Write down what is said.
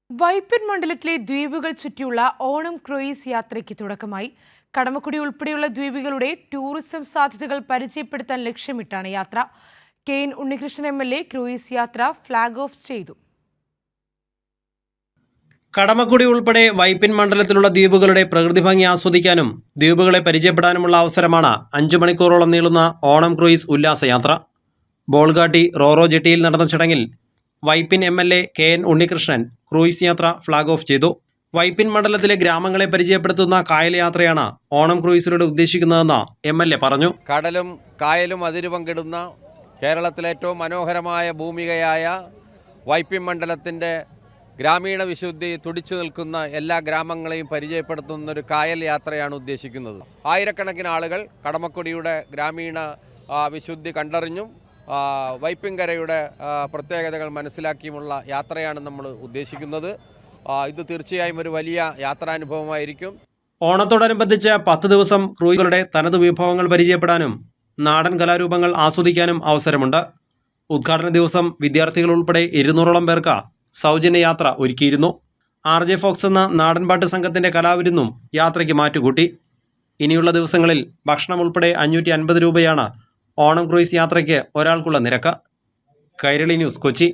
വൈപ്പിൻ മണ്ഡലത്തിലെ ദ്വീപുകൾ ചുറ്റിയുള്ള ഓണം ക്രൂയിസ് യാത്രയ്ക്ക് തുടക്കമായി. കടമക്കുടി ഉൾപ്പെടെയുള്ള ദ്വീപുകളുടെ ടൂറിസം സാധ്യതകൾ പരിചയപ്പെടുത്താൻ ലക്ഷ്യമിട്ടാണ് യാത്ര. കെ.എൻ. ഉണ്ണികൃഷ്ണൻ MLA ക്രൂയിസ് യാത്ര ഫ്ളാഗ് ഓഫ് ചെയ്തു. കടമക്കുടി ഉൾപ്പെടെ വൈപ്പിൻ മണ്ഡലത്തിലുള്ള ദ്വീപുകളുടെ പ്രകൃതി ഭംഗി ആസ്വദിക്കാനും ദ്വീപുകളെ പരിചയപ്പെടാനുമുള്ള അവസരമാണ് 5 മണിക്കൂറോളം നീളുന്ന ഓണം ക്രൂയിസ് ഉല്ലാസയാത്ര. ബോൾഗാട്ടി റോറോ ജെട്ടിയിൽ നടന്ന ചടങ്ങിൽ Vypin MLA K N. Unnikrishnan cruise യാത്ര ഫ്ളാഗ് ഓഫ് ചെയ്തു. വൈപ്പിൻ മണ്ഡലത്തിലെ ഗ്രാമങ്ങളെ പരിചയപ്പെടുത്തുന്ന കായൽ യാത്രയാണ് ഓണം ക്രൂയിസിലൂടെ ഉദ്ദേശിക്കുന്നതെന്ന് MLA പറഞ്ഞു. കടലും കായലും അതിര് പങ്കിടുന്ന കേരളത്തിലെ ഏറ്റവും മനോഹരമായ ഭൂമികയായ വൈപ്പിൻ മണ്ഡലത്തിൻ്റെ ഗ്രാമീണ വിശുദ്ധി തുടിച്ചു നിൽക്കുന്ന എല്ലാ ഗ്രാമങ്ങളെയും പരിചയപ്പെടുത്തുന്ന ഒരു കായൽ യാത്രയാണ് ഉദ്ദേശിക്കുന്നത്. ആയിരക്കണക്കിന് ആളുകൾ കടമക്കുടിയുടെ ഗ്രാമീണ വിശുദ്ധി കണ്ടറിഞ്ഞും വൈപ്പിൻകരയുടെ പ്രത്യേകതകൾ മനസ്സിലാക്കിയുമുള്ള യാത്രയാണ് നമ്മൾ ഉദ്ദേശിക്കുന്നത്. ഇത് തീർച്ചയായും ഒരു വലിയ യാത്രാനുഭവമായിരിക്കും. ഓണത്തോടനുബന്ധിച്ച് 10 ദിവസം ക്രൂയികളുടെ തനത് വിഭവങ്ങൾ പരിചയപ്പെടാനും നാടൻ കലാരൂപങ്ങൾ ആസ്വദിക്കാനും അവസരമുണ്ട്. ഉദ്ഘാടന ദിവസം വിദ്യാർത്ഥികൾ ഉൾപ്പെടെ 200ഓളം പേർക്ക് സൗജന്യ യാത്ര ഒരുക്കിയിരുന്നു. RJ ഫോക്സ് എന്ന നാടൻപാട്ട് സംഘത്തിൻ്റെ കലാവിരുന്നും യാത്രയ്ക്ക് മാറ്റുകൂട്ടി. ഇനിയുള്ള ദിവസങ്ങളിൽ ഭക്ഷണം ഉൾപ്പെടെ 550 രൂപയാണ് ഓണം ക്രൂയിസ് യാത്രയ്ക്ക് ഒരാൾക്കുള്ള നിരക്ക്. കൈരളി ന്യൂസ്, കൊച്ചി.